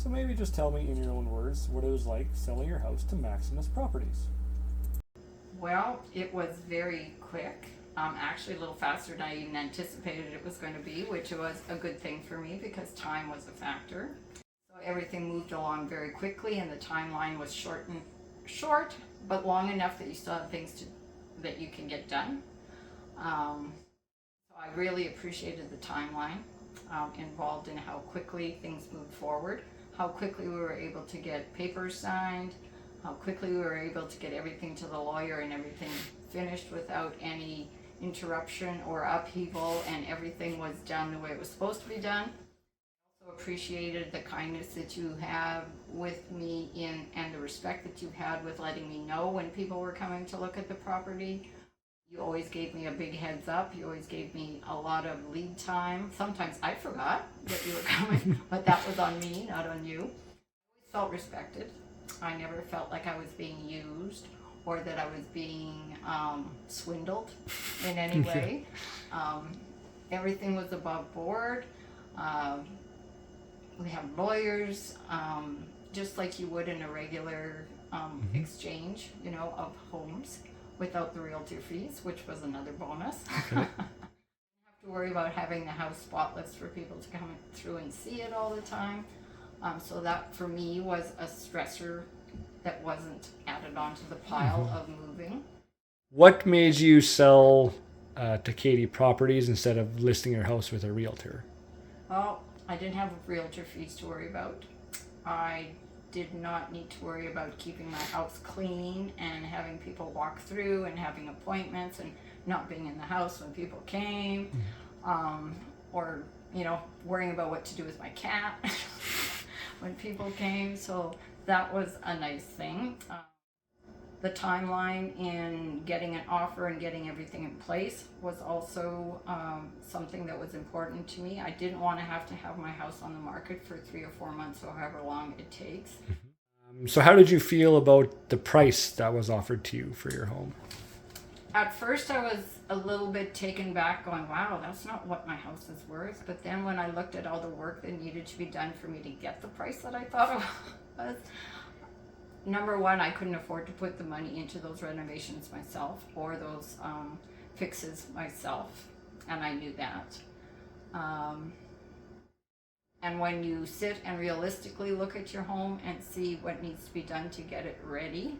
So maybe just tell me in your own words what it was like selling your house to Maximus Properties. Well, it was very quick. Actually, a little faster than I even anticipated it was going to be, which was a good thing for me because time was a factor. So everything moved along very quickly, and the timeline was short, but long enough that you still have things that you can get done. So I really appreciated the timeline involved in how quickly things moved forward, how quickly we were able to get papers signed, how quickly we were able to get everything to the lawyer and everything finished without any interruption or upheaval, and everything was done the way it was supposed to be done. Also appreciated the kindness that you have with me and the respect that you had with letting me know when people were coming to look at the property. You always gave me a big heads up. You always gave me a lot of lead time. Sometimes I forgot that you were coming, but that was on me, not on you. I always felt respected. I never felt like I was being used or that I was being swindled in any way. Everything was above board. We have lawyers, just like you would in a regular exchange, of homes, without the realtor fees, which was another bonus. Okay. Have to worry about having the house spotless for people to come through and see it all the time. So that for me was a stressor that wasn't added onto the pile of moving. What made you sell to Katie Properties instead of listing your house with a realtor? Well, I didn't have realtor fees to worry about. I did not need to worry about keeping my house clean and having people walk through and having appointments and not being in the house when people came, or worrying about what to do with my cat when people came. So that was a nice thing. The timeline in getting an offer and getting everything in place was also something that was important to me. I didn't want to have my house on the market for 3 or 4 months or however long it takes. So how did you feel about the price that was offered to you for your home? At first I was a little bit taken back, going, wow, that's not what my house is worth. But then when I looked at all the work that needed to be done for me to get the price that I thought it was, number one, I couldn't afford to put the money into those renovations myself or those fixes myself, and I knew that. And when you sit and realistically look at your home and see what needs to be done to get it ready,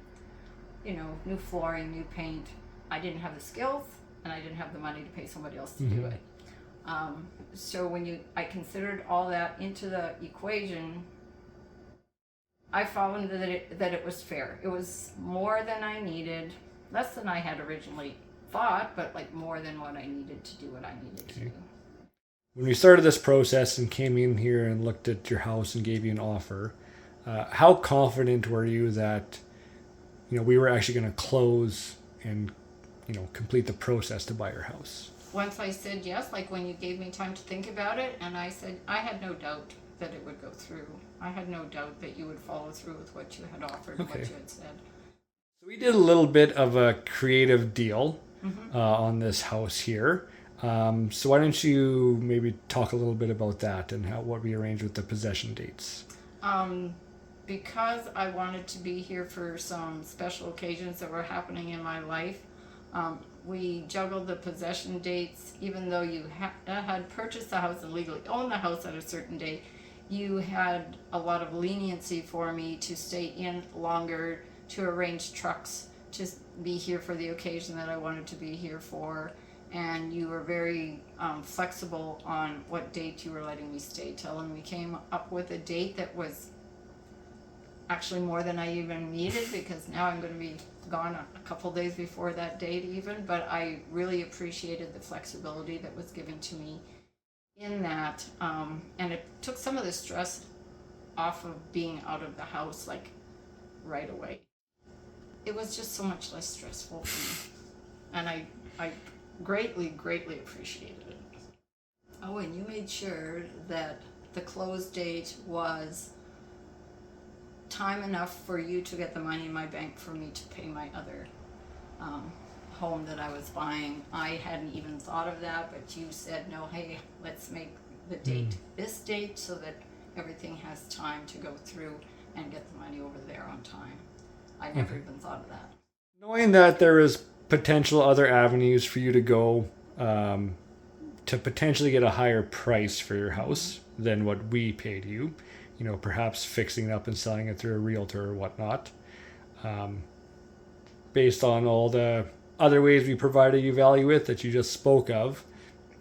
new flooring, new paint, I didn't have the skills and I didn't have the money to pay somebody else to do it. So when I considered all that into the equation, I found that it was fair. It was more than I needed, less than I had originally thought, but like more than what I needed to do what I needed to do. When we started this process and came in here and looked at your house and gave you an offer, how confident were you that we were actually going to close and complete the process to buy your house? Once I said yes, like when you gave me time to think about it, and I said I had no doubt that it would go through. I had no doubt that you would follow through with what you had offered and what you had said. So we did a little bit of a creative deal on this house here. So why don't you maybe talk a little bit about that and what we arranged with the possession dates? Because I wanted to be here for some special occasions that were happening in my life, we juggled the possession dates. Even though you had purchased the house and legally owned the house at a certain date, you had a lot of leniency for me to stay in longer, to arrange trucks to be here for the occasion that I wanted to be here for. And you were very flexible on what date you were letting me stay till, and we came up with a date that was actually more than I even needed, because now I'm going to be gone a couple days before that date even. But I really appreciated the flexibility that was given to me in that, and it took some of the stress off of being out of the house like right away. It was just so much less stressful for me, and I greatly appreciated it. Oh, and you made sure that the close date was time enough for you to get the money in my bank for me to pay my other home that I was buying. I hadn't even thought of that, but you said, no, hey, let's make the date this date so that everything has time to go through and get the money over there on time. I never even thought of that. Knowing that there is potential other avenues for you to go to potentially get a higher price for your house than what we paid you, perhaps fixing it up and selling it through a realtor or whatnot, based on all the other ways we provided you value with that you just spoke of,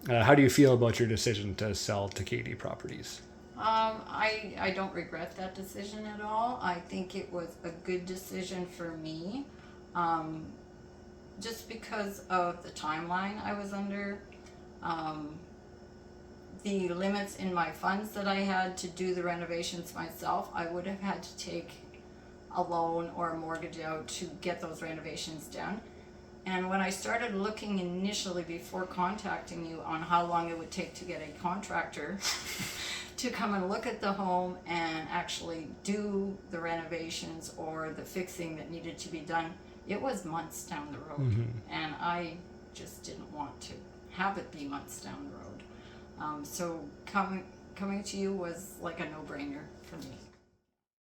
how do you feel about your decision to sell to Katie Properties? I don't regret that decision at all. I think it was a good decision for me, just because of the timeline I was under, the limits in my funds that I had to do the renovations myself. I would have had to take a loan or a mortgage out to get those renovations done. And when I started looking initially before contacting you on how long it would take to get a contractor to come and look at the home and actually do the renovations or the fixing that needed to be done, it was months down the road. And I just didn't want to have it be months down the road. So coming to you was like a no-brainer for me.